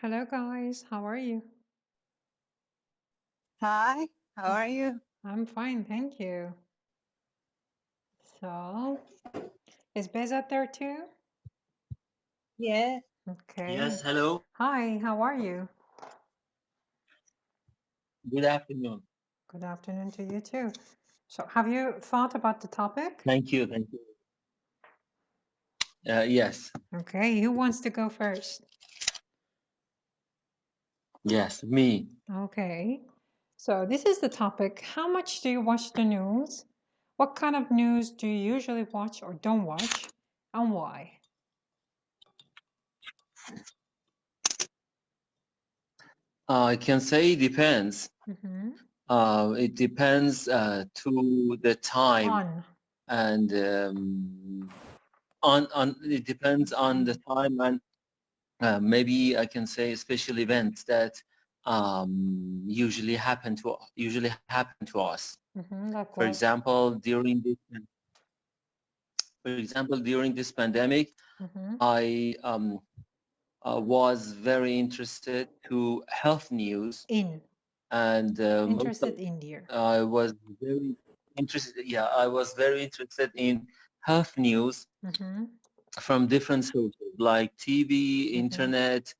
Hello, guys. How are you? Hi, how are you? I'm fine, thank you. So, is Bezat there too? Yeah, Okay. Yes, hello. Hi, how are you? Good afternoon. Good afternoon to you too. So, have you thought about the topic? Thank you. Thank you. Yes, Okay, who wants to go first? yes, me. Okay. So, this is the topic. How much do you watch the news? What kind of news do you usually watch or don't watch? And why? I can say it depends. Mm-hmm. It depends to the time On. and on. It depends on the time and maybe I can say special events that usually happen to us. Mm-hmm. Like For what? example, during this pandemic, Mm-hmm. I was very interested to health news, In. and Interested in, dear. I was very interested. Yeah, I was very interested in health news Mm-hmm. from different sources like TV, Mm-hmm. internet,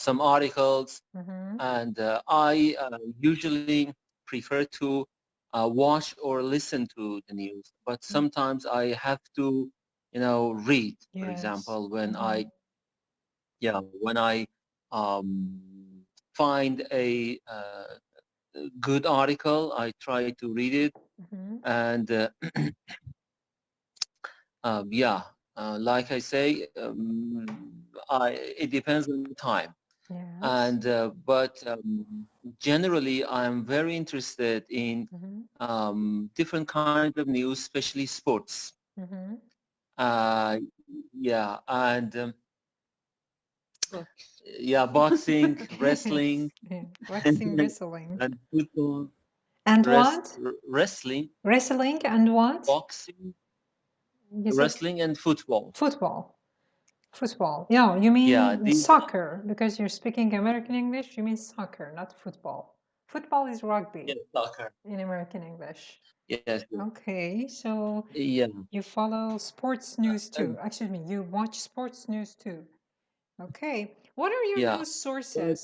some articles, Mm-hmm. and I usually prefer to watch or listen to the news, but sometimes I have to, read. For Yes. example, when Mm-hmm. I find a good article, I try to read it, Mm-hmm. and yeah, like I say, it depends on the time. Yes. And but generally I'm very interested in different kinds of news, especially sports. Mm-hmm. Yeah, and yeah, boxing, wrestling, Yeah. Boxing, wrestling. and football, And what? wrestling, Wrestling and what? boxing, You said wrestling, and football. football. Football. Yeah, you Yeah, mean these soccer because you're speaking American English. You mean soccer, not football. Football is rugby soccer. in American English. Yes. Okay, so Yeah. you follow sports news too. And, Excuse me, you watch sports news too. Okay. What are your yeah. news But sources?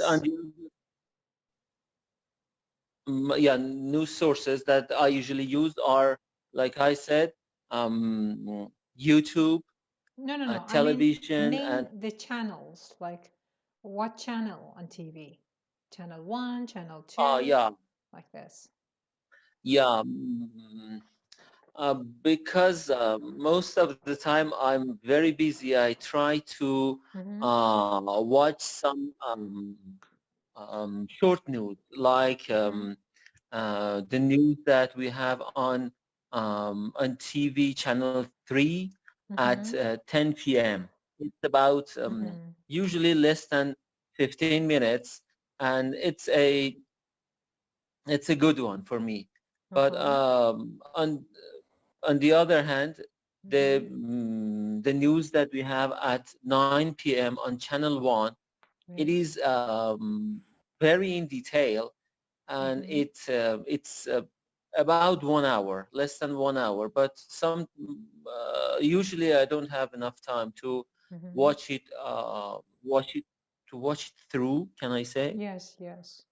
news sources that I usually use are, like I said, YouTube, No, no, no. I mean, television, name and the channels. Like, what channel on TV? Channel 1, Channel 2, yeah, like this. yeah. Because most of the time I'm very busy, I try to watch some short news, like the news that we have on TV channel 3 at 10 p.m. It's about usually less than 15 minutes, and it's a good one for me. But on the other hand, the news that we have at 9 p.m. on channel 1, it is very in detail, and it's about 1 hour, less than 1 hour. But usually I don't have enough time to watch it through. Can I say? Yes, yes.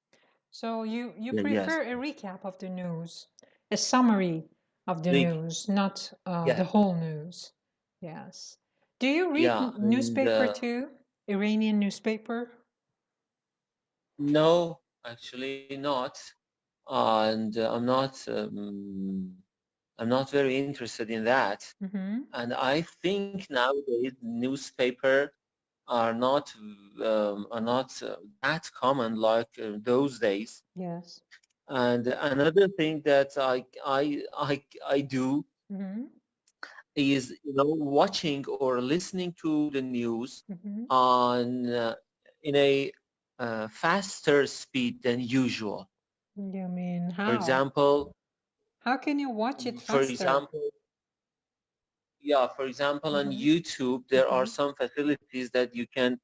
So you Yes. prefer a recap of the news, a summary of the Think, news, not the yeah, whole news. Yes. Do you read yeah, and newspaper too? Iranian newspaper? no, actually not, and I'm not very interested in that. And I think nowadays newspaper are not that common like those days. Yes. And another thing that I do is watching or listening to the news on in a faster speed than usual. You mean For how? example, How can you watch it for faster? example, yeah, for example, on YouTube, there are some facilities that you can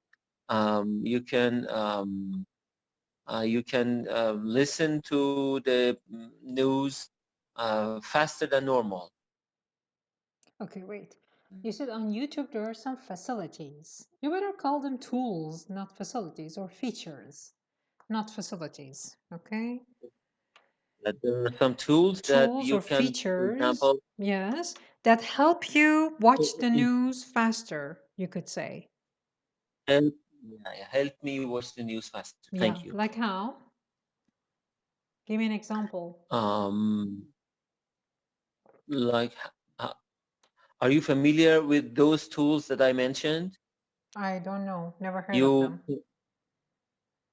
listen to the news faster than normal. Okay, wait. You said on YouTube there are some facilities. You better call them tools, not facilities, or features, not facilities. Okay? That there are some tools that Tools you or can, for features, example, yes, that help you watch the it- news faster, you could say. help me watch the news faster. Thank Yeah, you. like how? Give me an example. Like, are you familiar with those tools that I mentioned? I don't know. Never heard of You, them.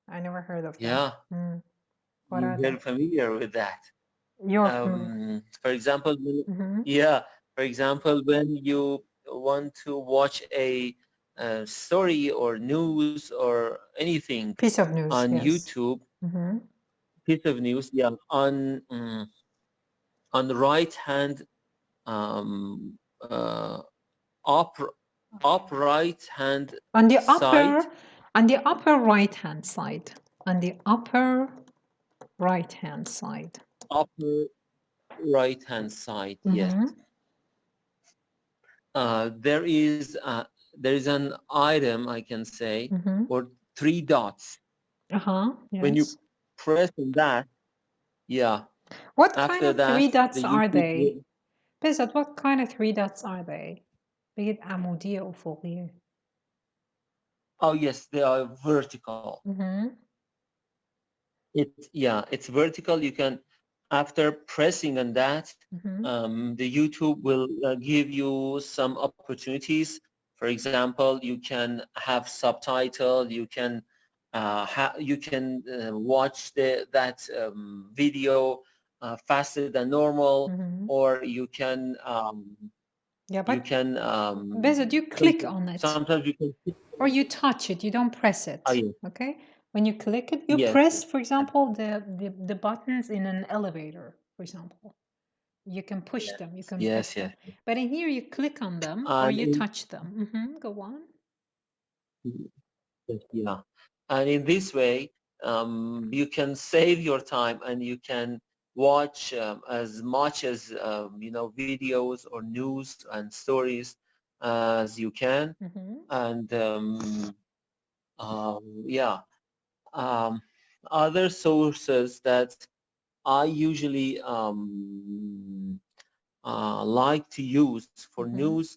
I never heard of them. yeah, What you're are very they? familiar with that. Your For example, yeah, for example, when you want to watch a story or news or anything piece of news, on yes. YouTube, piece of news, yeah, on the right hand, up right hand on the side, upper right hand side, on the upper right hand side. upper right hand side, yes. There is an item, I can say, or 3 dots. Yes. When you press on that, yeah. What After kind of that, 3 dots the are YouTube they? Bezat, what kind of 3 dots are they? بگید عمودی یا افقیه. Oh yes, they are vertical. It's vertical. You can, after pressing on that, the YouTube will give you some opportunities. For example, you can have subtitle. You can watch that video faster than normal, or you can Bezat, you click on it. Sometimes you can, or you touch it. You don't press it. Oh, yeah. Okay. When you click it, you Yes. press, for example, the buttons in an elevator, for example. You can push them. You can press them. But in here, you click on them or you touch them. Go on. Yeah. And in this way, you can save your time and you can watch as much as videos or news and stories as you can. And other sources that I usually like to use for news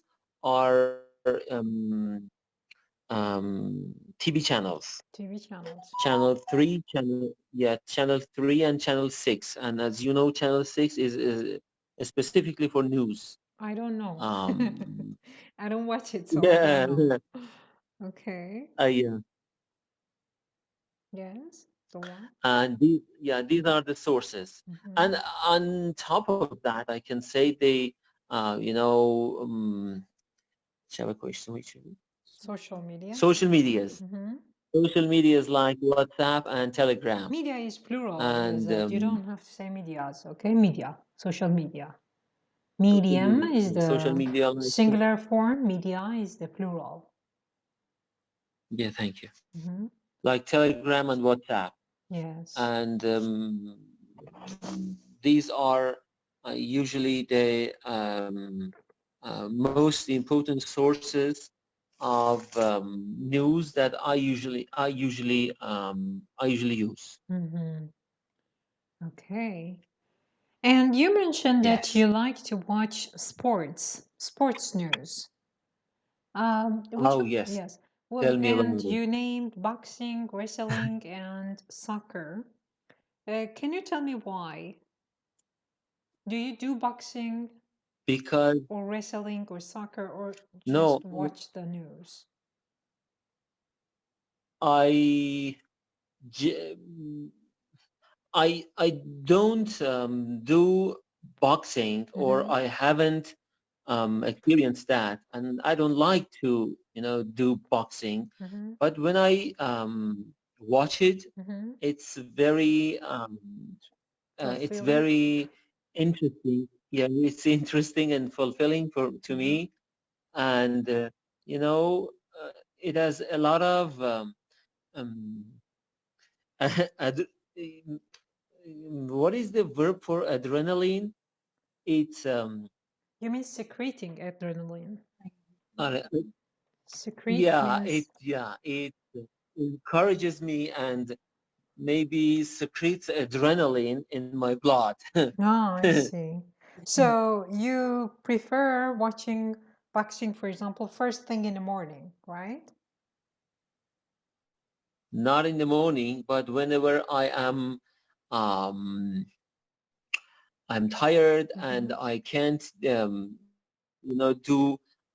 are TV channels. TV channels. Channel 3, Channel 3 and Channel 6. And as you know, Channel 6 is specifically for news. I don't know. I don't watch it, so I don't know. Okay. Yeah. Yes. Go on. And these are the sources. And on top of that, I can say they, social media. Social medias. Social medias like WhatsApp and Telegram. Media is plural. And you don't have to say medias, okay? Media, social media. Medium is the social media, like singular form. Media is the plural. Yeah, thank you. Like Telegram and WhatsApp. Yes. And these are usually the most important sources of news that I usually use. Okay. And you mentioned that Yes. you like to watch sports news. Yes. Yes. Well, Tell me about and it. you named boxing, wrestling, and soccer. Can you tell me why? Do you do boxing? Because or wrestling or soccer or just no, watch the news? I don't do boxing, or I haven't experienced that, and I don't like to do boxing. But when I watch it, it's very interesting. Yeah, it's interesting and fulfilling to me. and it has a lot of um, ad- what is the verb for adrenaline? It's You mean secreting adrenaline? uh, Secrete means... it encourages me and maybe secretes adrenaline in my blood. Oh, I see. So you prefer watching boxing, for example, first thing in the morning, right? Not in the morning, but whenever um, I'm tired and I can't do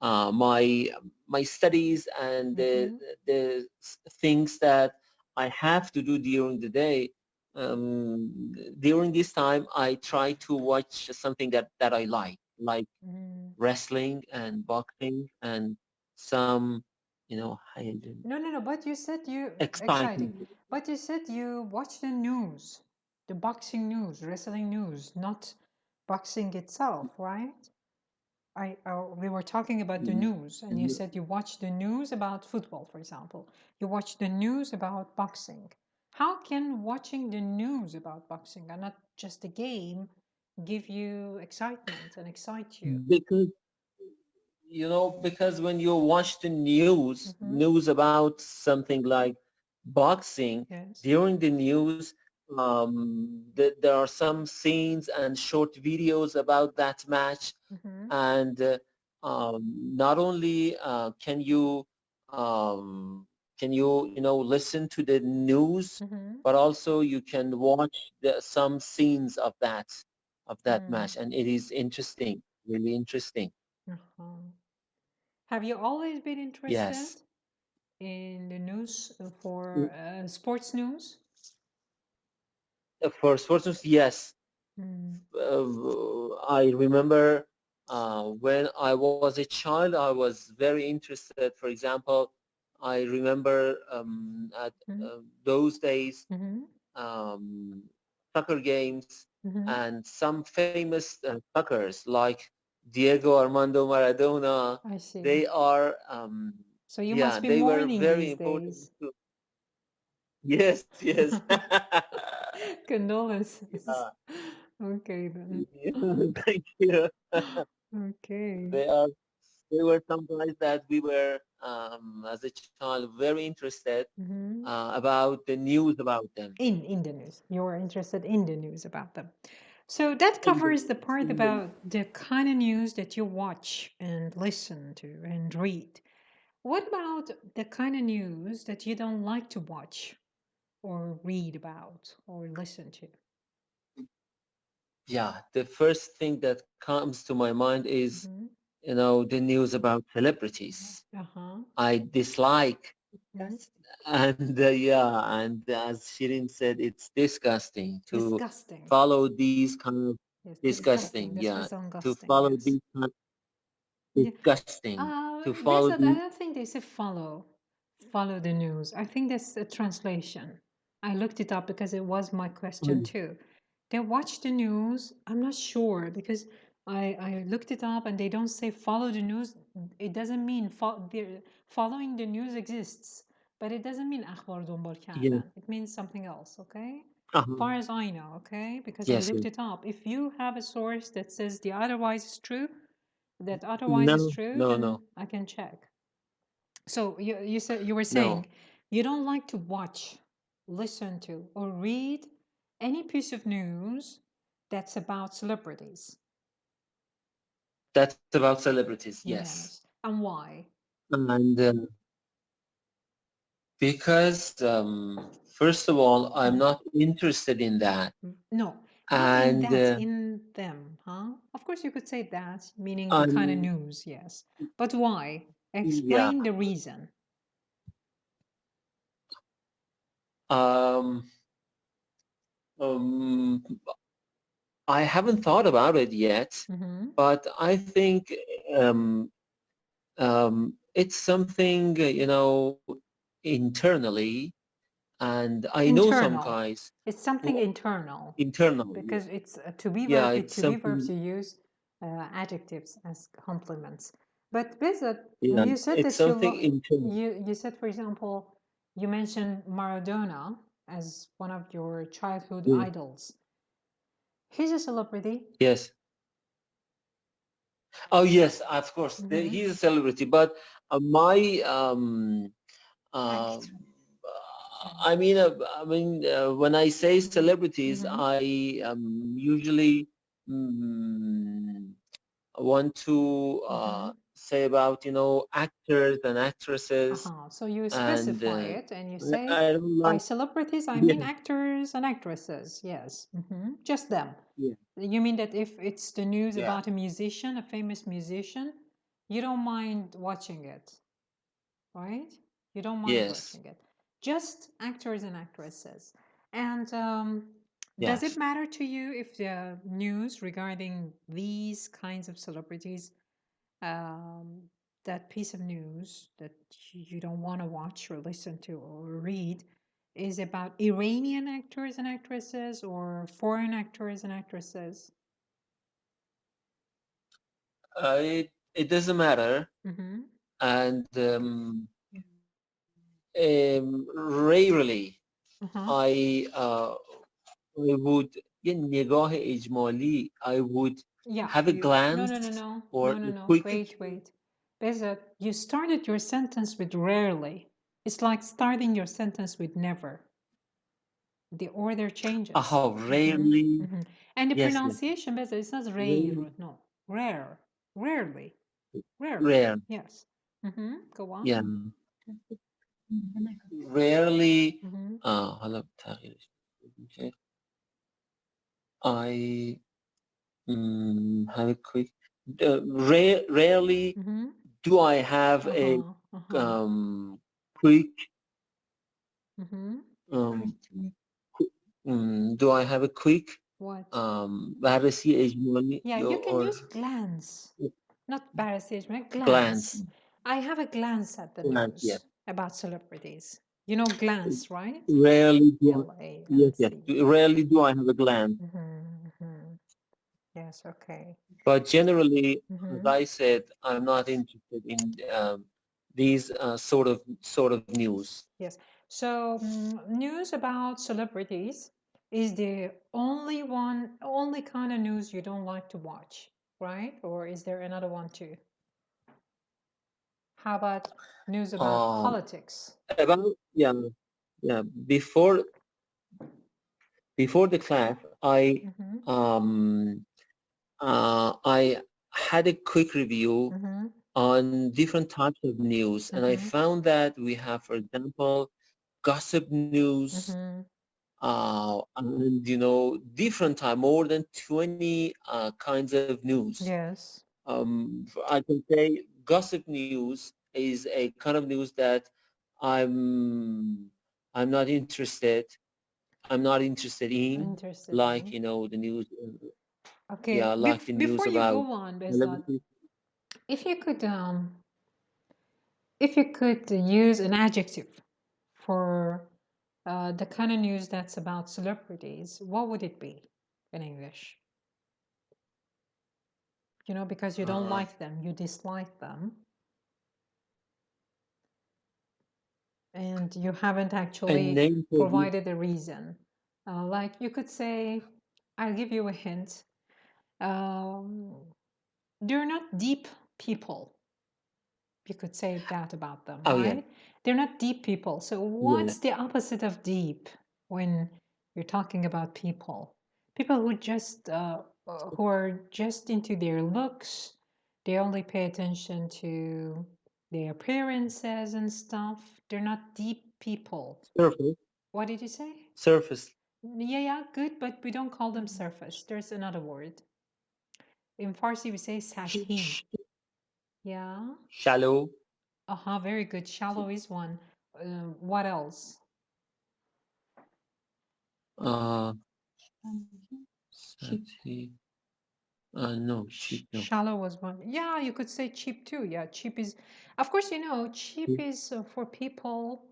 my studies and the things that I have to do during the day. During this time, I try to watch something that I like wrestling and boxing and some, No. But you said you exciting. But you said you watch the news, the boxing news, wrestling news, not boxing itself, right? We were talking about the news, and you said you watch the news about football, for example. You watch the news about boxing. How can watching the news about boxing and not just a game give you excitement and excite you? Because when you watch the news about something like boxing, Yes. during the news, there are some scenes and short videos about that match, and not only can you listen to the news, but also you can watch some scenes of that match, and it is interesting, really interesting. Have you always been interested Yes. in the news for sports news? For sports news, yes. I remember when I was a child, I was very interested. For example, I remember at those days soccer games and some famous suckers like Diego Armando Maradona. I see. They are so you must be they were mourning very these important days. too. Yes. Condolences. Okay then. Thank you. Okay. They were some guys that we were as a child very interested about the news about them. In the news. You're interested in the news about them. So that covers the part about the kind of news that you watch and listen to and read. What about the kind of news that you don't like to watch or read about or listen to? Yeah, the first thing that comes to my mind is the news about celebrities. I dislike, and and as Shirin said, it's disgusting to follow these kind of disgusting. Yeah, to follow these kind of disgusting. To follow I these. don't think they say follow the news. I think that's a translation. I looked it up because it was my question too. They watch the news. I'm not sure because I looked it up and they don't say follow the news. It doesn't mean following the news exists, but it doesn't mean أخبار دنبال کردن. It means something else, okay? As far as I know, okay? Because I looked it up. If you have a source that says the otherwise is true, then I can check. So you said you were saying you don't like to watch, listen to, or read any piece of news that's about celebrities. That's about celebrities, yes. And why? And because first of all, I'm not interested in that. No, and in that, in them, huh? Of course, you could say that, meaning the kind of news, yes. But why? Explain the reason. I haven't thought about it yet, but I think it's something internally, and I know some guys. It's something internal. Internal. Because it's a to be verb. Yeah, With it's to be verbs, something. you use adjectives as complements. But Bezat, Yeah, you said it's that something internal. you said, for example, you mentioned Maradona as one of your childhood Yeah. idols. He's a celebrity. Yes. Oh yes, of course. Mhm. He's a celebrity, but my Act. I mean, when I say celebrities, Mhm. I usually want to say about actors and actresses, So you and specify it and you say, I don't by like. celebrities, I Yeah, mean actors and actresses. Yes. Just them. yeah, You mean that if it's the news yeah. about a musician, a famous musician, you don't mind watching it, right? You don't mind Yes, watching it. Just actors and actresses. And does it yes. matter to you if the news regarding these kinds of celebrities, that piece of news that you don't want to watch or listen to or read, is about Iranian actors and actresses or foreign actors and actresses? It doesn't matter, Mm-hmm. and rarely Uh-huh. I would یه نگاه اجمالی I would Yeah. have a No, glance or a quick. Wait. Bezat, you started your sentence with rarely. It's like starting your sentence with never. The order changes. Rarely. And the Yes, yes. pronunciation, Bezat, it's not Rarely. rare. No, rare. Rarely. Rare. Yes. Go on. Yeah. Rarely. Mhm. حالا تغییرش میشه. I have a quick. Rarely do I have a quick. Do I have a quick What? بررسی اجمالی Yeah, you can or use glance. Not بررسی اجمالی, glance. glance. I have a glance at the Glance, news yeah. about celebrities. You know glance, right? Rarely do I, yes, L-A-N-C. rarely do I have a glance. Yes, okay. But generally, as I said, I'm not interested in these sort of news. Yes. So news about celebrities is the only kind of news you don't like to watch, right? Or is there another one too? How about news about politics? About yeah. Before the class, I had a quick review on different types of news, and I found that we have, for example, gossip news, and different time, more than 20 kinds of news. Yes. I can say gossip news is a kind of news that I'm not interested. I'm not interested in, like the news. Okay. Yeah, like the news Before you about go on, Bezat, celebrities. if you could use an adjective for the kind of news that's about celebrities, what would it be in English? Because you don't like them, you dislike them, and you haven't actually provided a reason. Like you could say, I'll give you a hint. They're not deep people. You could say that about them, right? Yeah. They're not deep people. So what's the opposite of deep when you're talking about people? People who are just into their looks. They only pay attention to their appearances and stuff. They're not deep people. Surface. What did you say? Surface. Yeah, good, but we don't call them surface. There's another word. In Farsi, we say sathi. Yeah. Shallow. Very good. Shallow is one. What else? No, cheap. No. Shallow was one. Yeah, you could say cheap too. Yeah, cheap is, of course, cheap is for people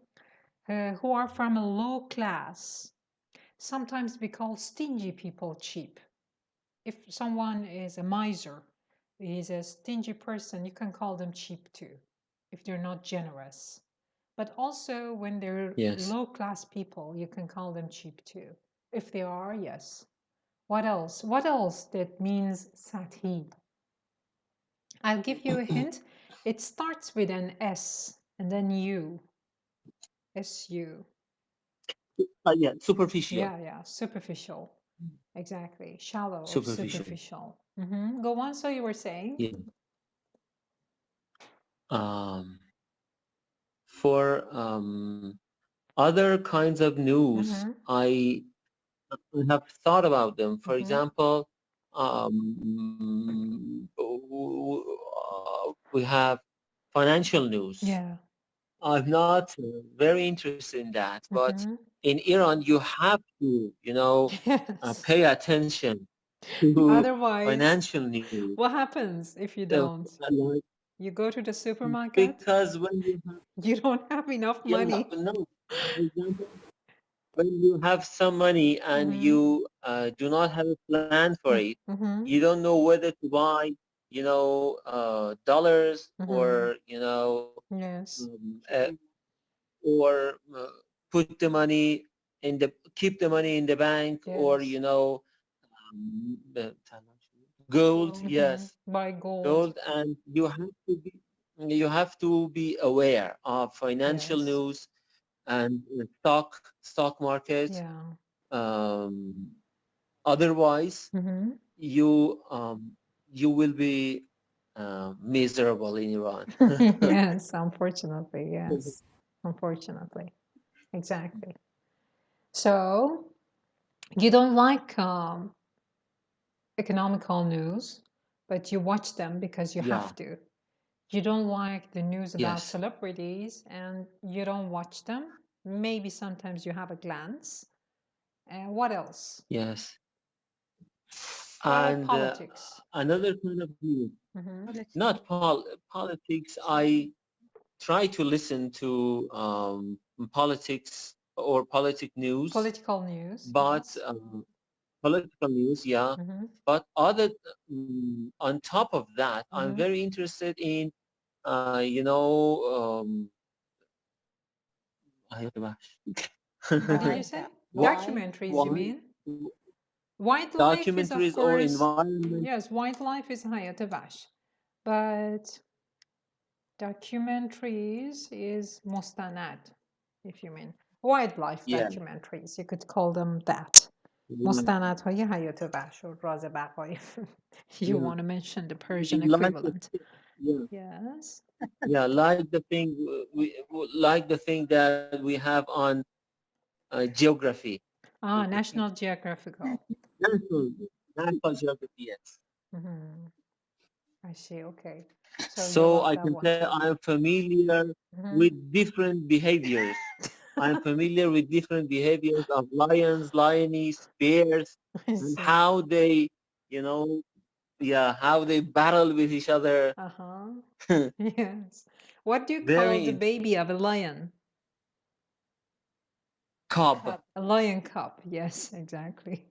who are from a low class. Sometimes we call stingy people cheap. If someone is a miser, is a stingy person, you can call them cheap too, if they're not generous. But also when they're Yes. low-class people, you can call them cheap too. If they are, yes. What else? What else that means sathi? I'll give you a hint. It starts with an S and then U. S-U. Yeah, superficial. Yeah, superficial. Exactly. Shallow or Superficial. superficial. Go on, so you were saying? Yeah. For other kinds of news, I have thought about them. For example, we have financial news. Yeah. I'm not very interested in that, but in Iran, you have to, Yes. pay attention to Otherwise, financial news. what happens if you don't? You go to the supermarket, Because when you have, you don't have enough money. no, for example, when you have some money and you do not have a plan for it, you don't know whether to buy, dollars or, Yes. or put the money keep the money in the bank, or, Yes. gold. Yes, Buy gold. gold. And you have to be aware of financial Yes. news and stock market. Yeah. Otherwise, you will be miserable in Iran. Yes, unfortunately, yes. Unfortunately. Exactly. So you don't like economical news, but you watch them because you Yeah. have to. You don't like the news about Yes. celebrities and you don't watch them. Maybe sometimes you have a glance. What else? Yes. What about And politics? another kind of news, Politics. not politics. I try to listen to politics or news, Political news. but Yes. political news, yeah. But on top of that, I'm very interested in, What did you say? Documentaries, you mean? Wildlife is, of documentaries or course, environment. yes, wildlife is hayat-vash, but documentaries is mustanad, if you mean wildlife Yeah. documentaries. You could call them that. مستند های حیات وحش و راز بقای. You want to mention the Persian equivalent. Yes. Yeah, like the thing that we have on geography. National Geographical. National Geography, yes. I see, okay. So I can say I'm familiar with different behaviors. I'm familiar with different behaviors of lions, lioness, bears, and how they, how they battle with each other. Yes. What do you call the baby of a lion? Cub. A lion cub. Yes, exactly.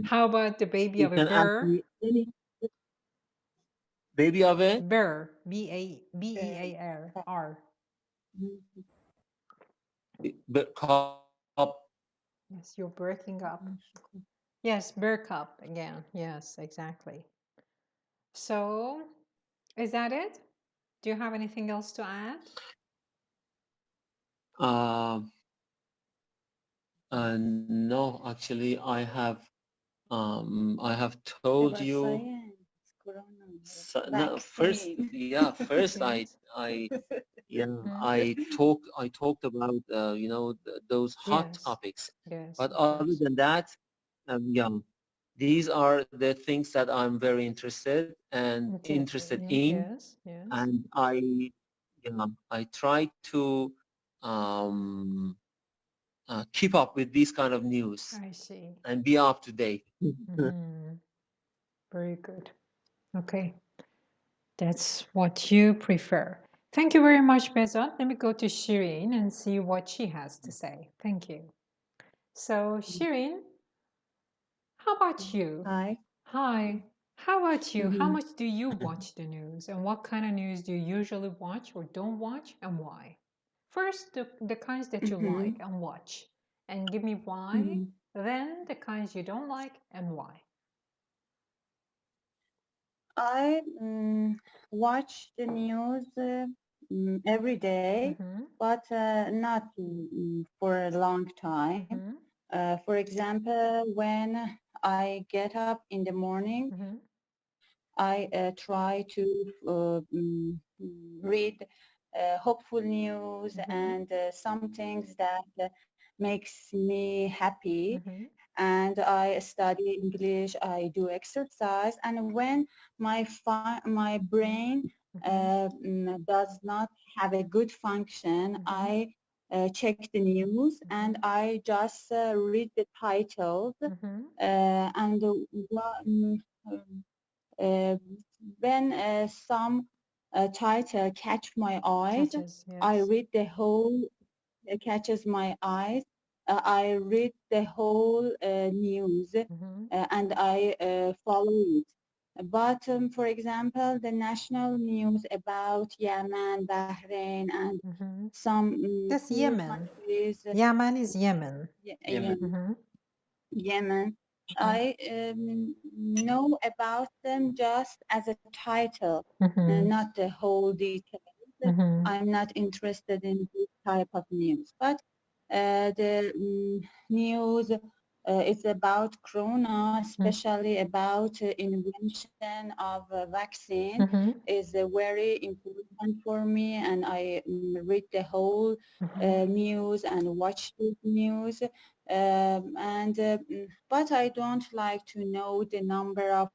How about the baby of a bear? Baby of a bear. B-E-A-R. Cub. Yes, you're breaking up. Yes, bear cub again. Yes, exactly. So, is that it? Do you have anything else to add? No, actually, I have told you. No, first I talked about those hot topics. But other than that, these are the things that I'm very interested in, Yes. and I try to keep up with these kind of news. I see. And be up to date. Very good. Okay. That's what you prefer. Thank you very much, Bezat. Let me go to Shirin and see what she has to say. Thank you. So, Shirin, how about you? Hi. Hi. How about you? How Mhm. much do you watch the news? And what kind of news do you usually watch or don't watch and why? First, the kinds that you like Mhm. and watch. And give me why. Mhm. Then the kinds you don't like and why. I watch the news every day, Mm-hmm. but not for a long time. Mm-hmm. For example, when I get up in the morning, Mm-hmm. I try to read hopeful news Mm-hmm. and some things that makes me happy. Mm-hmm. And I study English, I do exercise, and when my brain does not have a good function, Mhm. I check the news and I just read the titles Mm-hmm. and uh, when some title catch my eyes, Catches, I yes. read the whole catches my eyes. I read the whole news Mm-hmm. and I follow it. But for example, the national news about Yemen, Bahrain, and Mm-hmm. some That's poor Yemen. countries, Yemen is Yemen. Yemen. Mm-hmm. Yemen, I know about them just as a title, Mm-hmm. not the whole details. Mm-hmm. I'm not interested in this type of news. But the news is about Corona, especially about invention of a vaccine, Mm-hmm. is very important for me, and I read the whole Mm-hmm. news and watch the news. But I don't like to know the number of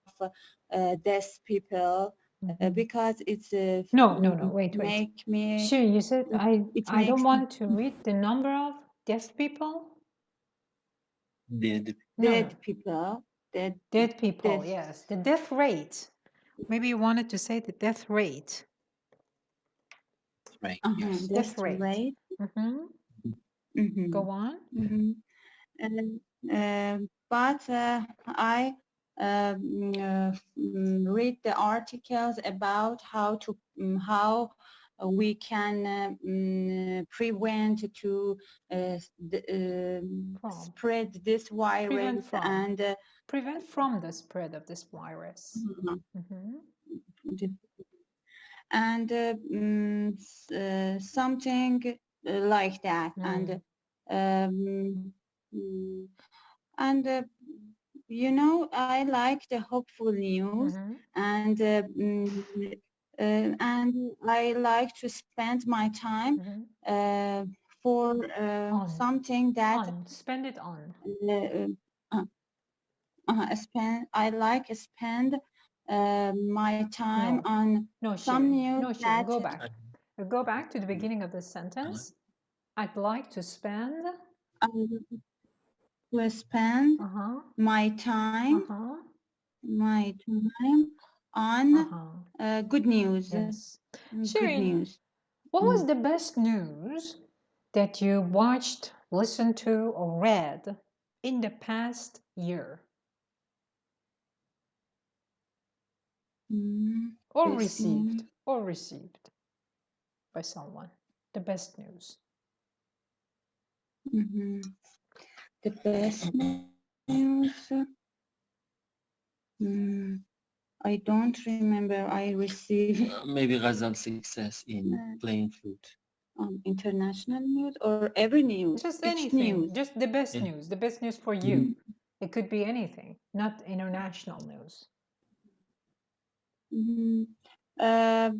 deaf people Mm-hmm. because it's No, wait. make me Sure, you said it I don't makes want to read the number of deaf people. The No, dead people dead dead people. death. Yes, the death rate. Maybe you wanted to say the death rate. right. Uh-huh, Yes. death Death rate. rate. Mm-hmm. Mm-hmm. Go on. Mm-hmm. But I read the articles about how we can prevent to From. spread this virus Prevent from. and Prevent from the spread of this virus. Mm-hmm. and something like that. Um, mm, and you know, I like the hopeful news, Mm-hmm. and I like to spend my time Mm-hmm. for On. something that Spend it on. I like spend my time No. on No, some Shirin. news No, Shirin. that Go back. Go back to the beginning of the sentence. I'd like to spend. to spend Uh-huh. my time Uh-huh. on Uh-huh. good news. Yes. Good Shirin, news. what was the best news that you watched, listened to, or read in the past year? Or Best received. news. Or received by someone. The best news. The best news. I don't remember. I received Maybe Ghazal success in playing flute. international news or every news. Just It's anything. news. Just the best Yeah. news. The best news for you. It could be anything, not international news. Uh,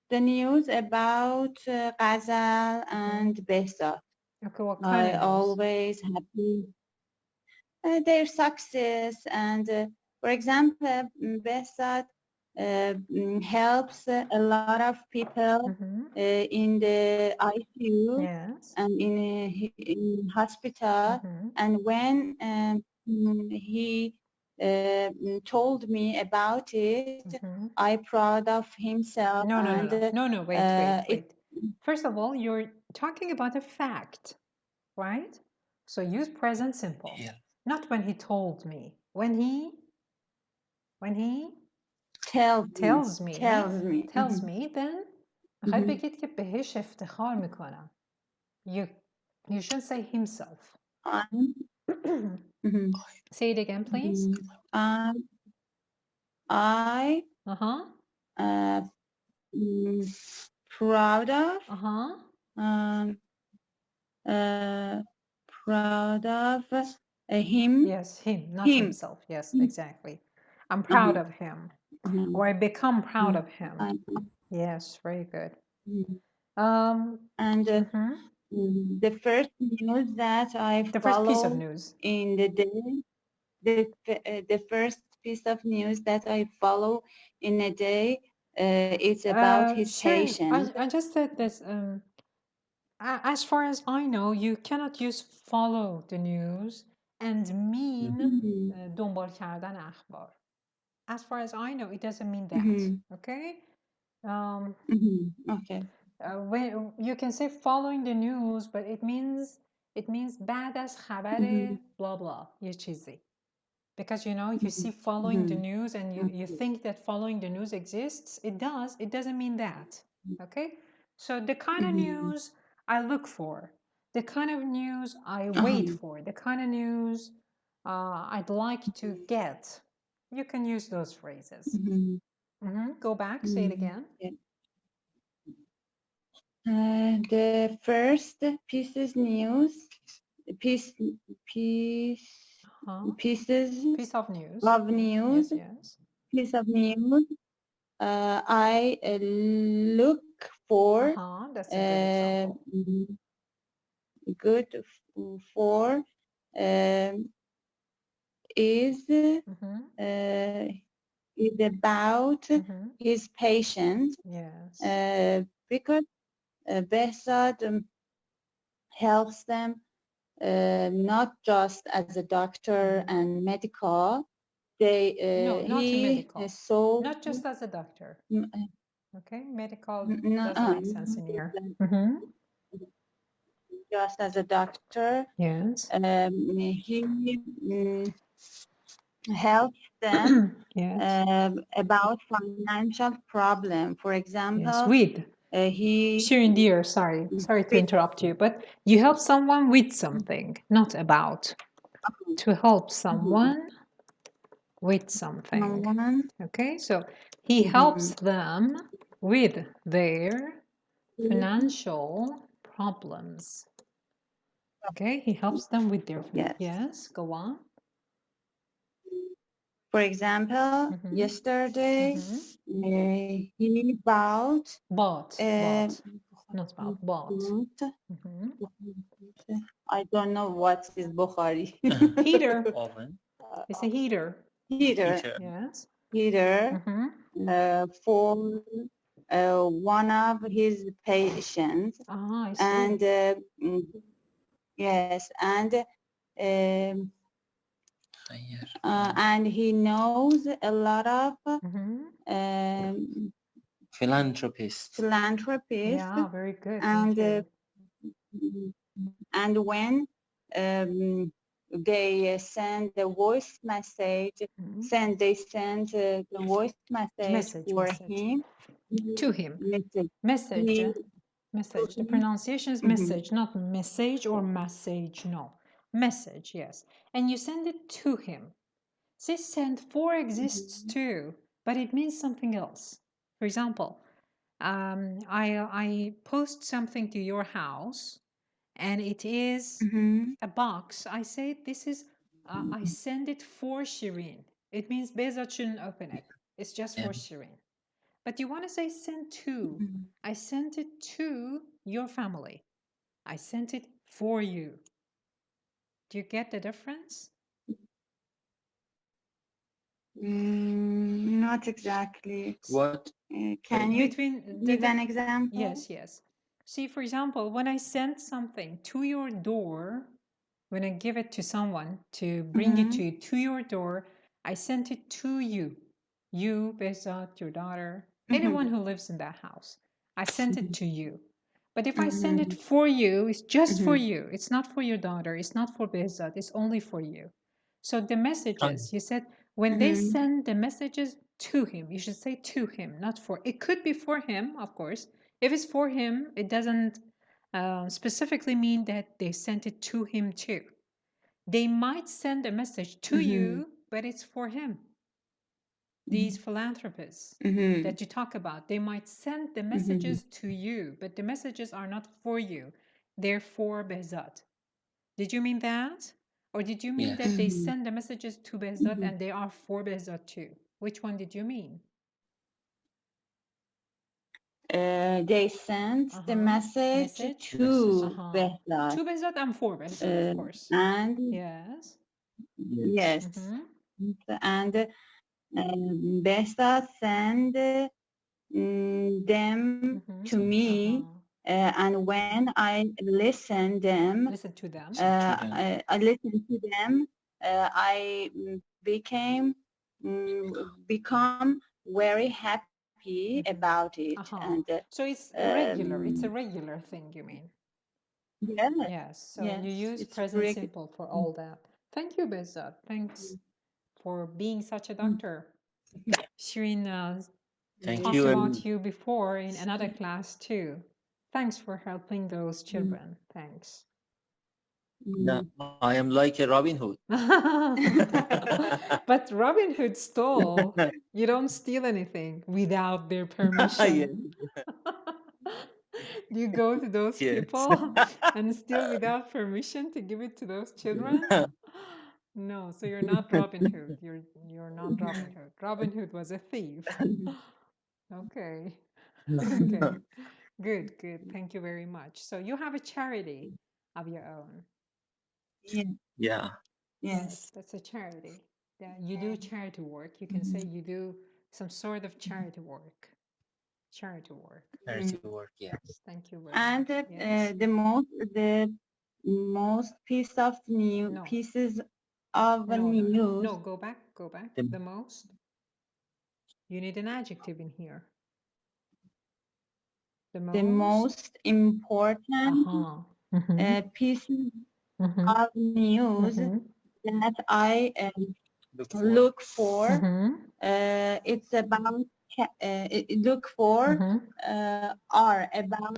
the news about Ghazal and Behzad. Okay, what kind I of news? always happy their success and for example Behzad helps a lot of people in the ICU Yes. and in hospital and when he told me about it I proud of himself No, and wait. First of all, you're talking about a fact, right? So use present simple. Yeah. Not when he told me. When he When he tells me. tells me, then میخواید بگید که بهش افتخار میکنم. You should say himself. Say it again, please. I proud of proud of him. Yes, him, not himself. Yes, exactly. I'm proud of him. Or I become proud of him. Yes, very good. And the first news that I the first piece of follow news in the day, the first piece of news that I follow in a day, it's about his patient. I just said this. As far as I know, you cannot use follow the news and mean دنبال کردن اخبار. As far as I know, it doesn't mean that. Okay. Okay. When you can say following the news, but it means بعد از خبر blah blah یه چیزی. Because you see following the news and you think that following the news exists. It does. It doesn't mean that. Okay. So the kind of news I look for, the kind of news I wait for, the kind of news I'd like to get. You can use those phrases. Go back. Say it again. The first piece of news. Yes. Piece of news. I look for. That's a good example. Good for is about his patient. Yes. Because Behzad helps them not just as a doctor and medical. Not just as a doctor. Okay, medical doesn't make sense in here. Just as a doctor. Yes. He helps them about financial problem. For example, with. Shirin dear, sorry to interrupt you, but you help someone with something, not about. To help someone with something. Okay, so he helps them with their financial problems. Okay, he helps them with their yes, go on. For example, yesterday he bought. Not bought. I don't know what is Bukhari. Heater. Oven. It's a heater. Yes. Heater for one of his patients. I see. And yes, and he knows a lot of philanthropists. Yeah, very good. And when they send the voice message, they send the voice message for him. To him. Message. The pronunciation is message, not message or message. No. Message, yes. And you send it to him. See, send for exists too, but it means something else. For example, I post something to your house and it is a box. I say this is, I send it for Shireen. It means Behzad shouldn't open it. It's just for Shireen. But you want to say send to. I sent it to your family. I sent it for you. Do you get the difference? Not exactly. What? Can you give an example? Yes. See, for example, when I send something to your door, when I give it to someone to bring it to your door, I sent it to you. You, Behzad, your daughter, anyone who lives in that house. I sent it to you. But if I send it for you, it's just for you. It's not for your daughter. It's not for Behzad. It's only for you. So the messages, you said, When they send the messages to him, you should say to him, not for. It could be for him, of course. If it's for him, it doesn't specifically mean that they sent it to him too. They might send a message to you, but it's for him. These philanthropists that you talk about, they might send the messages to you, but the messages are not for you. They're for Behzad. Did you mean that? Or did you mean that they send the messages to Behzad and they are for Behzad too? Which one did you mean? They sent the message to Behzad. To Behzad and for Behzad, of course. And yes. Yes. And Behzad sent them to me. And when I listen to them, I listened to them. I become very happy about it. And so it's regular. It's a regular thing, you mean? Yeah. Yes. So you use present simple for all that. Thank you, Behzad. Thanks for being such a doctor. Shirin talked about you before in another class too. Thanks for helping those children. Thanks. No, I am like a Robin Hood. But Robin Hood stole. You don't steal anything without their permission. You go to those people and steal without permission to give it to those children? No, so you're not Robin Hood. You're not Robin Hood. Robin Hood was a thief. Okay. Okay. Good, good. Thank you very much. So you have a charity of your own. Yeah. Yes. That's a charity. Yeah, you do charity work. You can say you do some sort of charity work. Charity work. Charity work, yes. Thank you very And much. Yes. the most pieces of news. No, go back. The most. You need an adjective in here. The most important pieces of news that I look for. It's about are about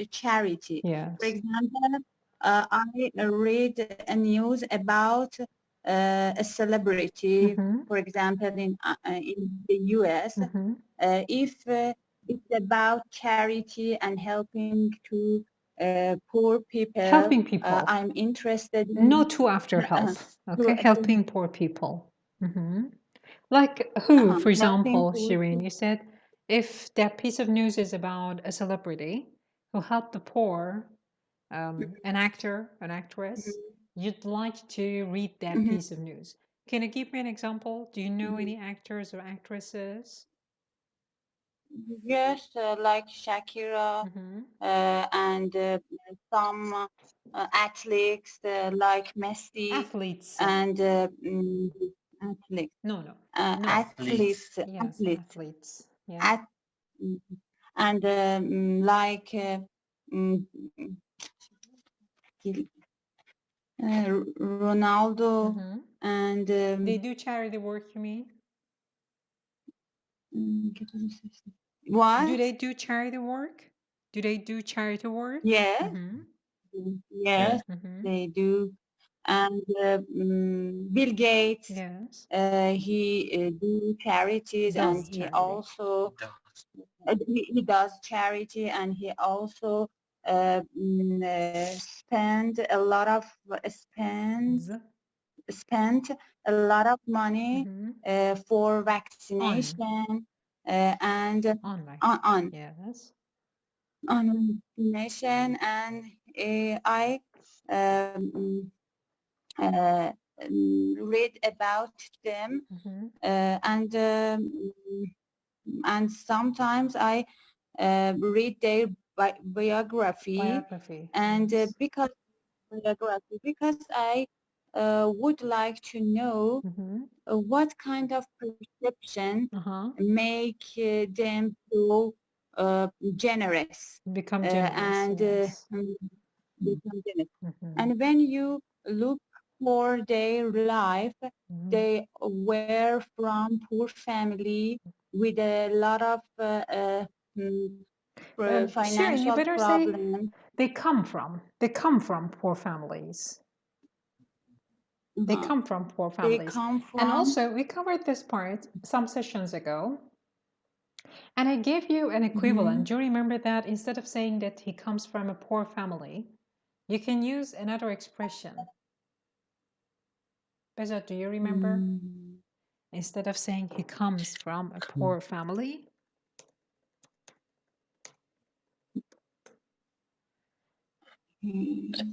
charity. Yes. For example, I read a news about a celebrity, for example, in the US. If it's about charity and helping to poor people. Helping people. I'm interested in. No to after health. Okay, helping poor people. Like who, for example, Shirin, you said if that piece of news is about a celebrity who helped the poor, an actor, an actress, you'd like to read that piece of news. Can you give me an example? Do you know any actors or actresses? Yes, like Shakira and some athletes like Messi. Athletes. And athletes. No. Athletes. Yes, athletes. Yeah. And like Ronaldo and they do charity work, you mean? What? Do they do charity work? Yes. Yes, they do. And Bill Gates, yes, he do charities, and he also he does charity, and he also spent a lot of money for vaccination and on vaccination, and I read about them and sometimes I read their biography. And because I would like to know what kind of perception make them so generous. Become generous. And when you look for their life. They were from poor family with a lot of Sharon, you financial better problems. say they come from poor families. They come from poor They families. come from, And also, we covered this part some sessions ago. And I gave you an equivalent. Do you remember that? Instead of saying that he comes from a poor family, you can use another expression. Beza, do you remember? Instead of saying he comes from a poor family.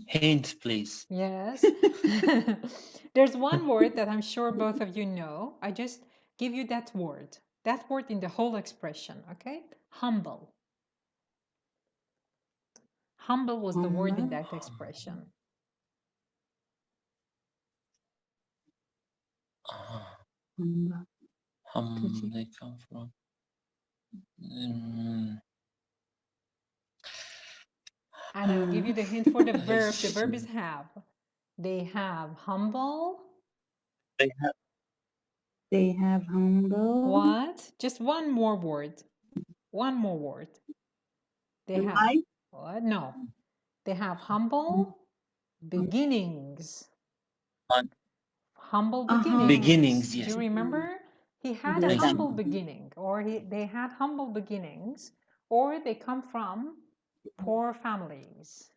Hint, please. Yes. There's one word that I'm sure both of you know. I just give you that word. That word in the whole expression, okay? Humble. Humble was the word in that expression. They come from. And I'll give you the hint for the verb. The verb is have. They have humble. They have humble. What? Just one more word. One more word. They have. What? No. They have humble beginnings. Humble beginnings. Beginnings, yes. Do you remember? He had a humble beginning, or they had humble beginnings, or they come from poor families.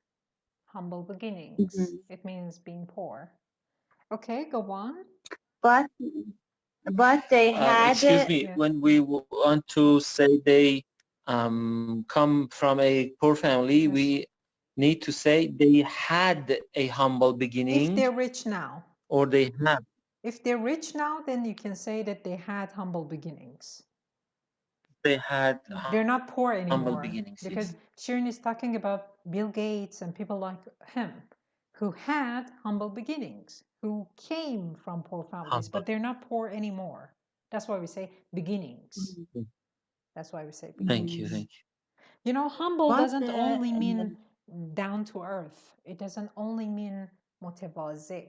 Humble beginnings. It means being poor. Okay, go on. But they had. Excuse me. Yeah. When we want to say they come from a poor family, we need to say they had a humble beginning. If they're rich now. Or they have. If they're rich now, then you can say that they had humble beginnings. They had. They're not poor anymore. Humble beginnings. Because yes. Shirin is talking about Bill Gates and people like him who had humble beginnings, who came from poor families, but they're not poor anymore. That's why we say beginnings. That's why we say beginnings. Thank you. Thank you. You know, humble doesn't only mean down to earth. It doesn't only mean متواضع.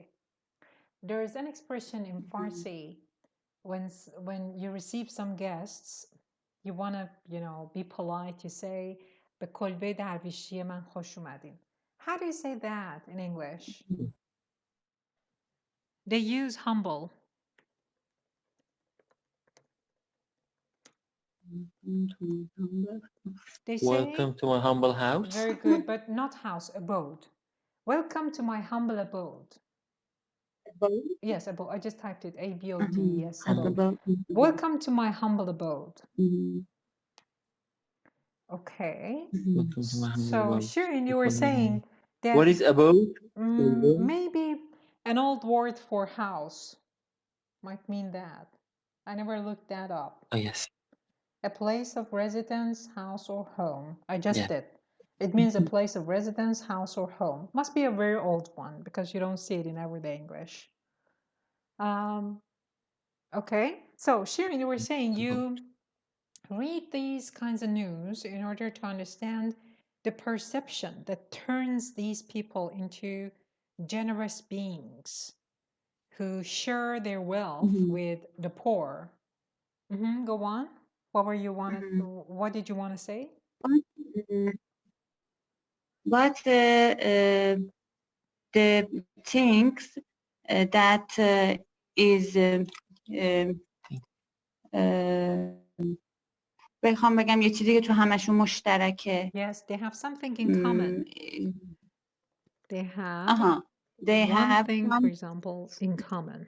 There is an expression in Farsi when you receive some guests, you want to, be polite. You say, به کلبه درویشی من خوش اومدین. How do you say that in English? They use humble. They say, welcome to my humble house. Very good, but not house, abode. Welcome to my humble abode. Abode? Yes, abode. I just typed it. A-B-O-D, yes, abode. Welcome to my humble abode. Okay. Welcome to my humble So, abode. Shirin, you were saying that... What is abode? Maybe an old word for house. Might mean that. I never looked that up. Oh, yes. A place of residence, house, or home. I just did. It means a place of residence, house, or home. Must be a very old one because you don't see it in everyday English. Okay. So, Shirin, you were saying you read these kinds of news in order to understand the perception that turns these people into generous beings who share their wealth with the poor. Go on. What did you want to say? But the things that is بخوام بگم یه چیزی که تو همشون مشترکه. Yes, they have something in common. They have one thing, for example, in common.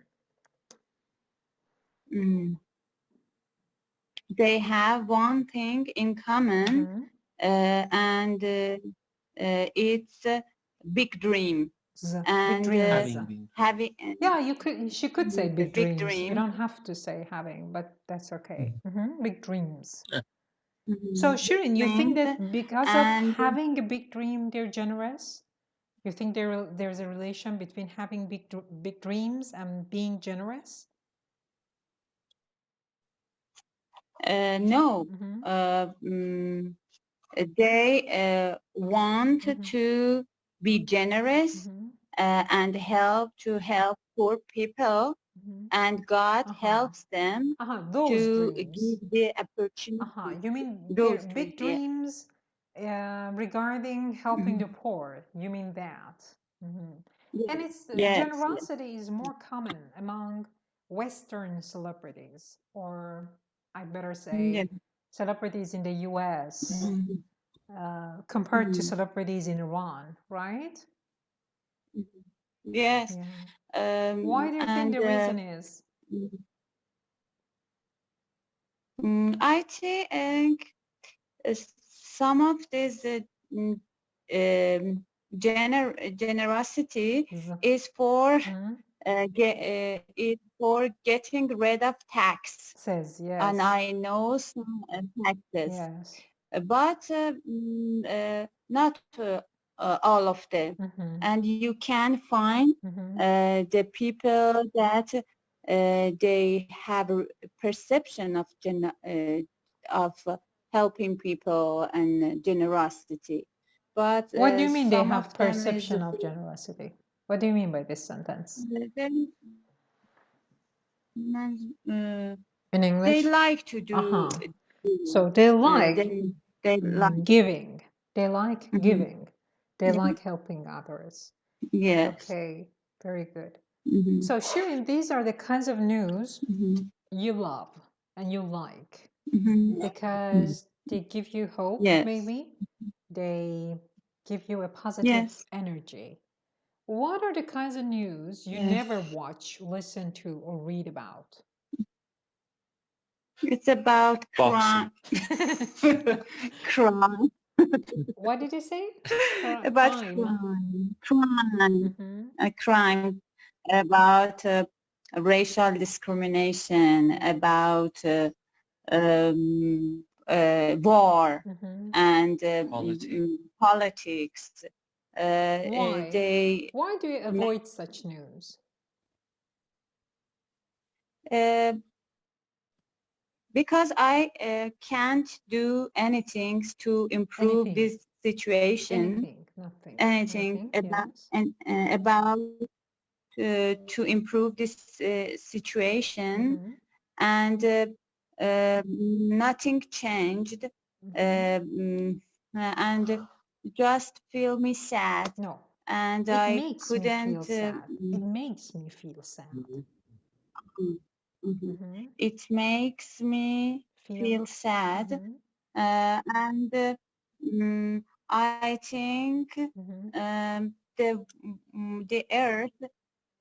They have one thing in common, and it's big dream. And big dreams. Having. Yeah, she could say big dreams. You don't have to say having, but that's okay. Big dreams. So, Shirin, you think that because of having a big dream, they're generous? You think there's a relation between having big dreams and being generous? No. They want to be generous and help poor people, and God helps them Those to dreams. give the opportunity. You mean Those they're big dreams, dreams regarding helping the poor? You mean that? And it's yes, generosity is more common among Western celebrities, or I better say yes. celebrities in the US compared to celebrities in Iran, right? Yes. Yeah. Why do you think the reason is? I think some of this generosity is for getting rid of tax. Says yes. And I know some taxes, Yes. but not all of them. And you can find the people that they have a perception of helping people and generosity. But what do you mean they some have of them perception of generosity? What do you mean by this sentence? In English? They like to do. So they like they like giving. They like giving. They like helping others. Yes. Okay, very good. So Shirin, these are the kinds of news you love and you like because they give you hope, Yes. maybe. They give you a positive energy. What are the kinds of news you never watch, listen to, or read about? It's about crime. Crime. What did you say? About crime. Crime. About racial discrimination. About war and politics. Why? Why do you avoid such news? Because I can't do anything to improve this situation. Anything about about to improve this situation, and nothing changed, and just feel me sad. No, and it I makes couldn't. Me feel sad. It makes me feel sad. It makes me feel sad, and I think the earth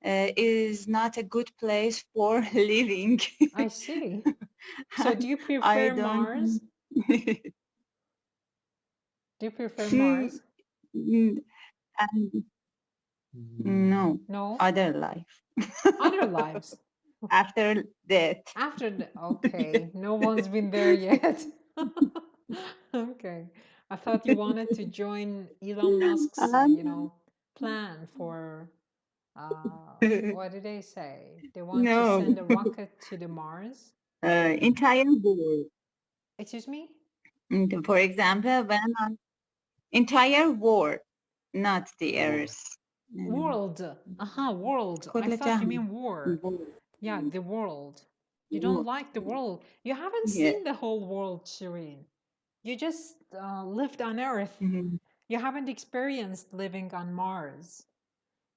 is not a good place for living. I see. So do you prefer Mars? Do you prefer Mars? No. No. Other life. Other lives. After death. After the okay. No one's been there yet. Okay. I thought you wanted to join Elon Musk's, plan for what did they say? They want to send a rocket to the Mars? Entire world. Excuse me? For example, entire world, not the Earth. World. World. I thought you mean war. Yeah, the world. You don't like the world. You haven't seen the whole world, Shireen. You just lived on Earth. You haven't experienced living on Mars.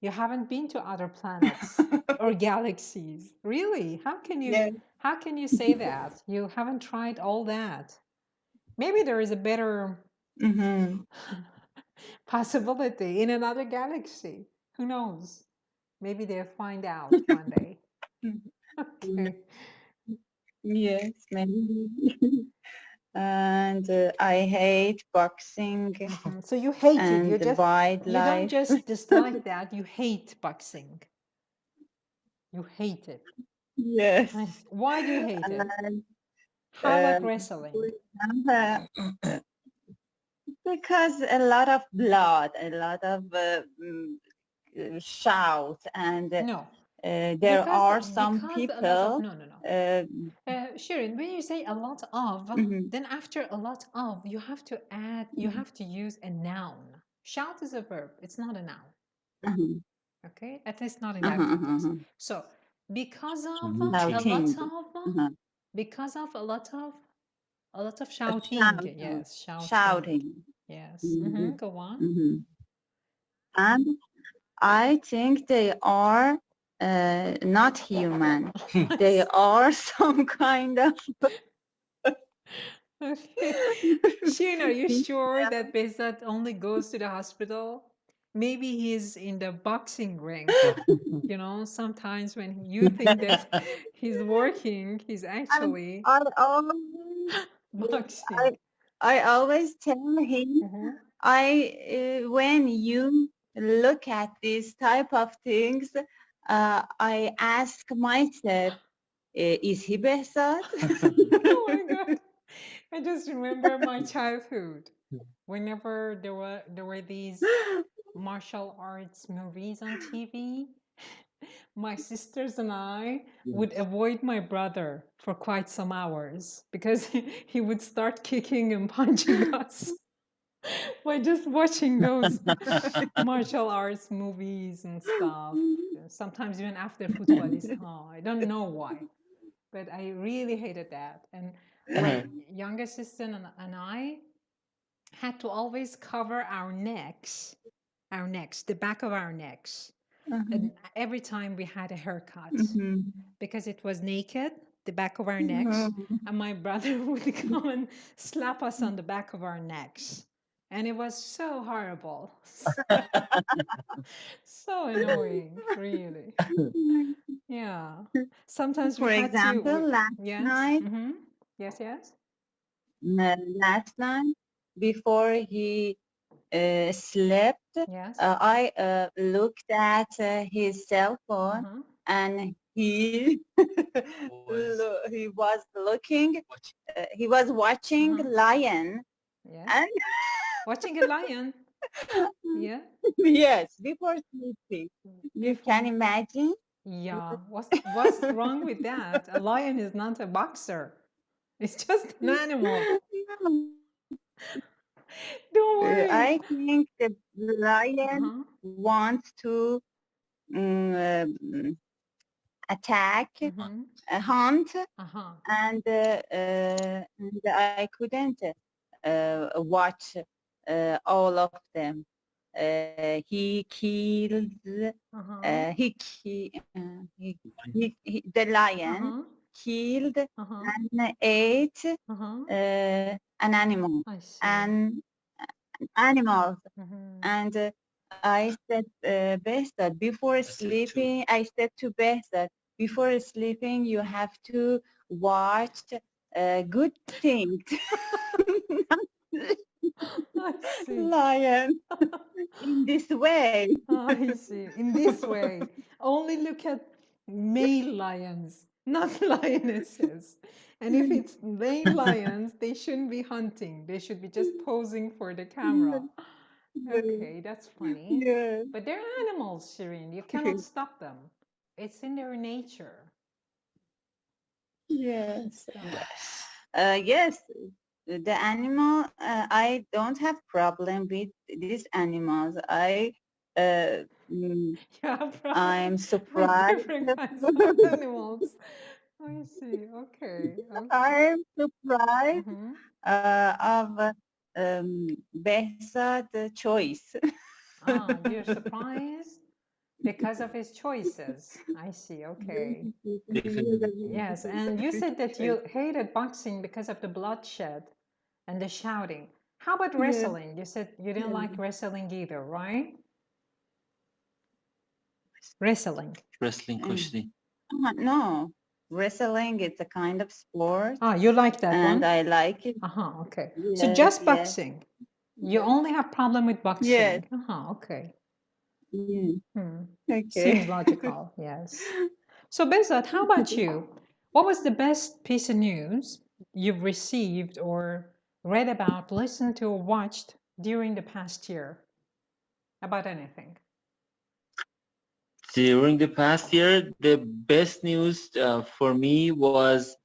You haven't been to other planets or galaxies. Really? How can you say that? You haven't tried all that. Maybe there is a better possibility in another galaxy. Who knows? Maybe they'll find out one day. Okay. Yes, maybe. And I hate boxing. So you hate it. And You don't just dislike that. You hate boxing. You hate it. Yes. Why do you hate it? How about wrestling? Because a lot of blood, a lot of shout, and there are some people. Shirin, when you say a lot of, then after a lot of, you have to add, you have to use a noun. Shout is a verb. It's not a noun. Okay, at least not in that context. So because of a lot Shouting. of because of a lot of shouting. Shout. Yes, shouting. Shouting. Yes. Mhm. Go on. And I think they are not human. They are some kind of Okay. Sheen, are you sure that Behzad only goes to the hospital? Maybe he's in the boxing ring. You know, sometimes when you think that he's working, he's actually I always boxing. I always tell him when you look at these type of things, I ask myself, is he Behzad? Oh my God. I just remember my childhood. Whenever there were these martial arts movies on TV, my sisters and I would avoid my brother for quite some hours because he would start kicking and punching us by just watching those martial arts movies and stuff. Sometimes even after football is I don't know why, but I really hated that. And my younger sister and I had to always cover our necks, the back of our necks, and every time we had a haircut because it was naked, the back of our necks, and my brother would come and slap us on the back of our necks. And it was so horrible. So annoying, really. Yeah. Sometimes we For had example, to. last Yes. night, Yes, yes. last night before he slept, Yes. I looked at his cell phone and he he was looking, he was watching Lion. Yeah. And Watching a lion. Yeah. yes, before sleeping. You can imagine? Yeah. What's wrong with that? A lion is not a boxer. It's just an animal. Don't worry. I think the lion wants to attack, hunt, and I couldn't watch all of them. He killed the lion killed and ate an animal and animals. And I said, Behzad, before sleeping, I said to Behzad, before sleeping, you have to watch good things. I see. Lion. In this way. I see. In this way. Only look at male lions, not lionesses. And if it's male lions, they shouldn't be hunting. They should be just posing for the camera. Okay, that's funny. Yeah. But they're animals, Shireen. You cannot stop them. It's in their nature. Yes. Yes. The animal, I don't have problem with these animals. I'm surprised. Different kinds of animals. I see. Okay. I'm surprised of Behzad's choice. You're surprised because of his choices. I see. Okay. Yes, and you said that you hated boxing because of the bloodshed and the shouting. How about wrestling? You said you didn't like wrestling either, right? Wrestling. Wrestling kushti. No, wrestling is a kind of sport. You like that and one? I like it. Okay. Yes, So just boxing. You only have problem with boxing. Yes. Okay. Okay. Seems logical. Yes. So Behzad, how about you? What was the best piece of news you've received or read about, listened to, or watched during the past year? About anything? During the past year, the best news for me was,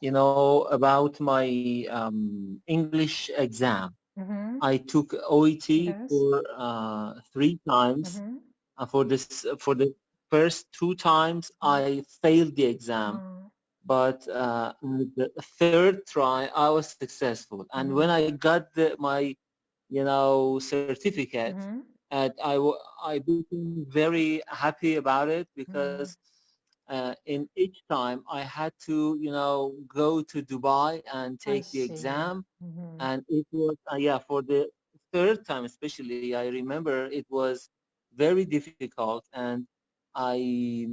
about my English exam. I took OET for 3 times. For the first 2 times, I failed the exam. But the third try, I was successful. And when I got my, certificate, I became very happy about it because in each time I had to, go to Dubai and take the exam. And it was, for the third time especially, I remember it was very difficult, and I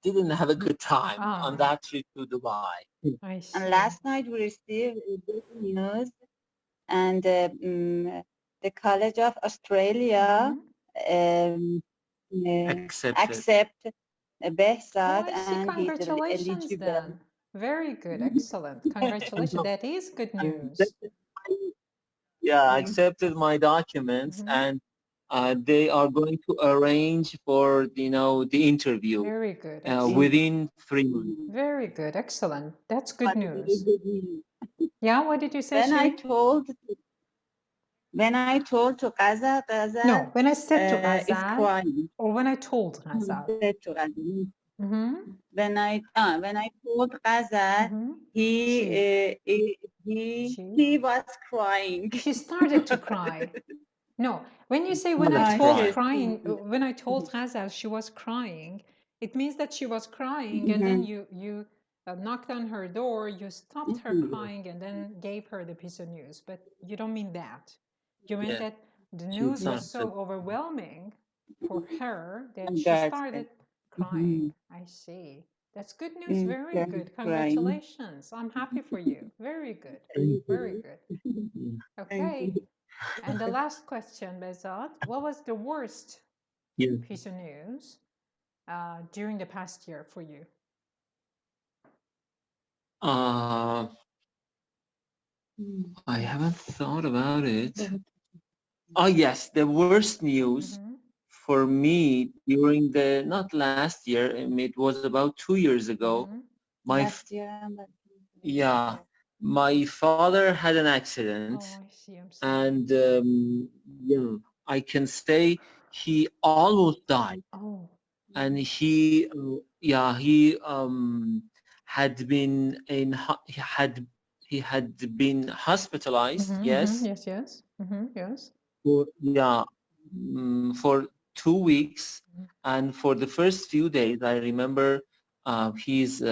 didn't have a good time on that trip to Dubai. I see. And last night we received good news, and the College of Australia accept Behzad, I see. and he's Congratulations eligible. then. Very good. Excellent. Congratulations. That is good news. I accepted my documents, and they are going to arrange for, the interview. Very good. Within 3 months. Very good. Excellent. That's good news. Yeah, what did you say? When I told to Ghazal, no, when I said to Ghazal, is crying. Or when I told Ghazal. When I told Ghazal, he was crying. She started to cry. No, when you say when I told Ghazal she was crying, it means that she was crying, and then you knocked on her door, you stopped her crying, and then gave her the piece of news. But you don't mean that. You meant that the news was so overwhelming for her that she started crying. I see. That's good news. Very good. Congratulations. I'm happy for you. Very good. Very good. Okay. And the last question, Behzad, what was the worst piece of news during the past year for you? I haven't thought about it. Oh, yes, the worst news for me during not last year, it was about 2 years ago. My father had an accident. Oh, I see. I'm sorry. And I can say he almost died. Oh. And he had been hospitalized. Yes. Yes. Yes. For 2 weeks, and for the first few days, I remember his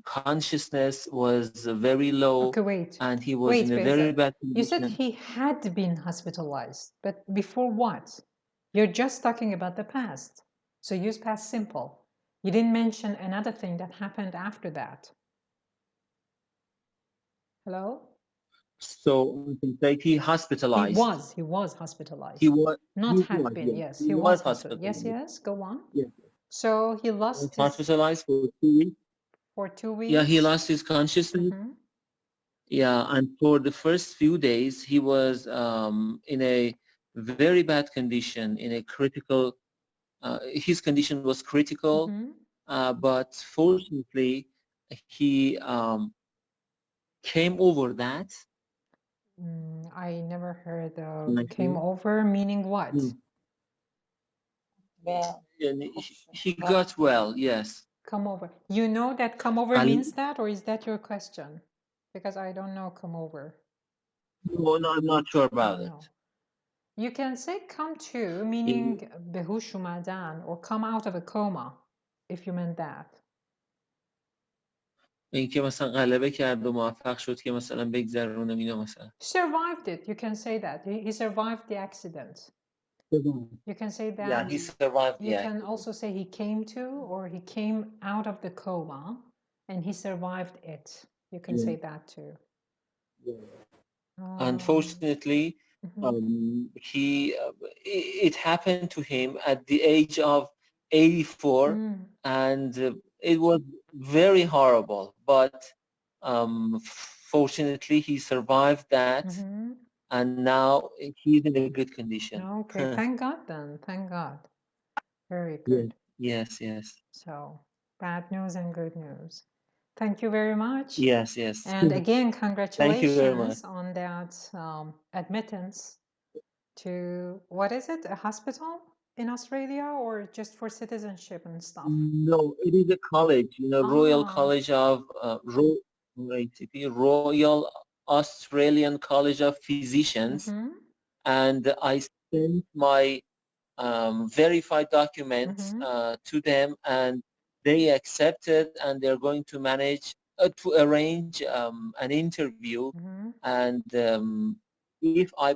consciousness was very low. Okay, wait. And he was in a very bad condition. You said he had been hospitalized, but before what? You're just talking about the past. So use past simple. You didn't mention another thing that happened after that. Hello? So I can say he hospitalized. He was hospitalized. He was Yes, he was hospitalized. Yes, go on. Yes. So he lost hospitalized for 2 weeks. For 2 weeks? Yeah, he lost his consciousness. Yeah, and for the first few days, he was in a very bad condition, in a critical, his condition was critical, but fortunately, he came over that. I never heard came over, meaning what? Well, he got well, yes. Come over. You know that come over means that, or is that your question? Because I don't know come over. No, I'm not sure about it. You can say come to, meaning behush umadan, or come out of a coma, if you meant that. اینکه مثلا غلبه کرد و موفق شد که مثلا بگذرونم اینو مثلا. Survived it. You can say that. He survived the accident. You can say that. Yeah, he survived the accident. You can also say he came to, or he came out of the coma and he survived it. You can say that too. Unfortunately, it happened to him at the age of 84, and it was very horrible. But fortunately, he survived that, and now he's in a good condition. Okay, thank God then. Thank God. Very good. Yes. So, bad news and good news. Thank you very much. Yes. And again, congratulations Thank you very much. on that admittance to, what is it, a hospital in Australia or just for citizenship and stuff? No, it is a college, Royal Ah. College of Royal Australian College of Physicians, Mhm. and I sent my verified documents Mhm. to them, and they accepted, and they're going to manage to arrange an interview. Mhm. And if I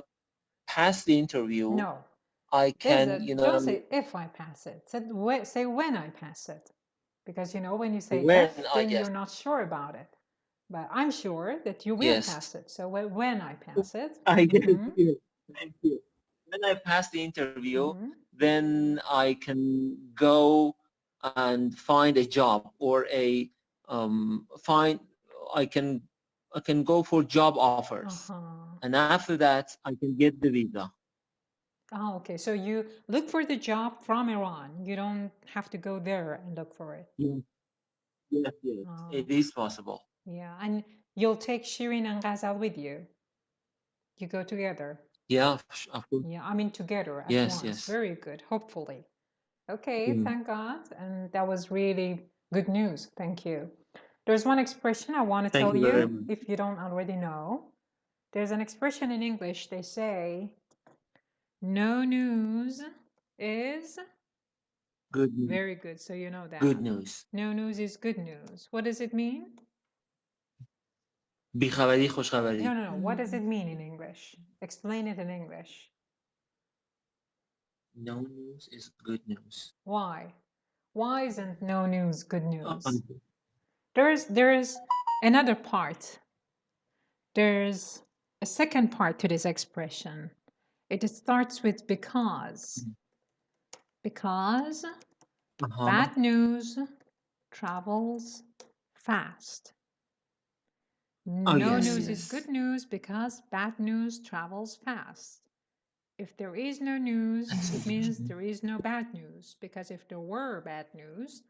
pass the interview, No, I can, don't say if I pass it. Say when I pass it, because when you say when if, I then yes, you're not sure about it. But I'm sure that you will yes, pass it. So when I pass it, I get Mhm. you. Thank you. When I pass the interview, Mhm. then I can go and find a job or I can go for job offers, Uh-huh. and after that I can get the visa. Oh, okay. So you look for the job from Iran. You don't have to go there and look for it. Yes, yes, yes. Oh, It is possible. yeah. And you'll take Shirin and Ghazal with you. You go together. Yeah, of course. Yeah, I mean together at Yes, once. yes. Very good. Hopefully. Okay, Mm. thank God. And that was really good news. Thank you. There's one expression I want to Thank tell you very you much. if you don't already know. There's an expression in English. They say, no news is Good news. very good. So you know that. Good news. No news is good news. What does it mean? بیخبری خوشخبری. No. What does it mean in English? Explain it in English. No news is good news. Why? Why isn't no news good news? Um, There's another part. There's a second part to this expression. It starts with because. Because bad news travels fast. No yes, news is yes. good news because bad news travels fast. If there is no news, it means there is no bad news, because if there were bad news,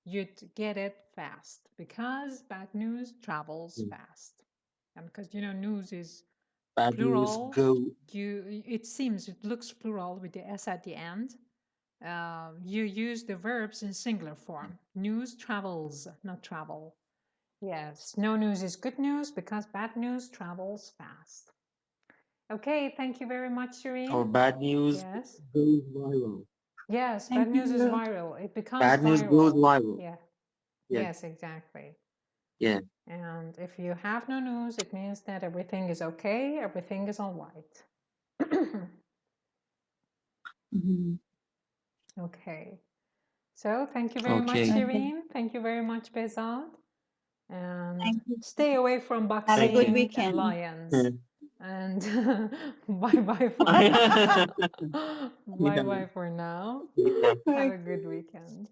you'd get it fast, because bad news travels fast. And because news is Bad news plural, go. it looks plural with the s at the end. You use the verbs in singular form. News travels, not travel. Yes, no news is good news because bad news travels fast. Okay, thank you very much, Shireen. Or bad news Yes. goes viral. Yes, Thank bad news is you. viral. It becomes Bad news viral. goes viral. Yeah. Yeah. Yes, exactly. Yeah. And if you have no news, it means that everything is okay, everything is all right. Mhm. Okay. So thank you very much, Okay. Shireen. Thank you very much, Behzad. And Thank you. stay away from Have a Thank good boxing you. weekend. and lions. And bye-bye for now. Bye-bye for now. Have a good weekend.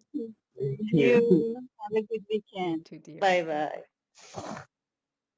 You have a good weekend. You too, dear. Bye bye.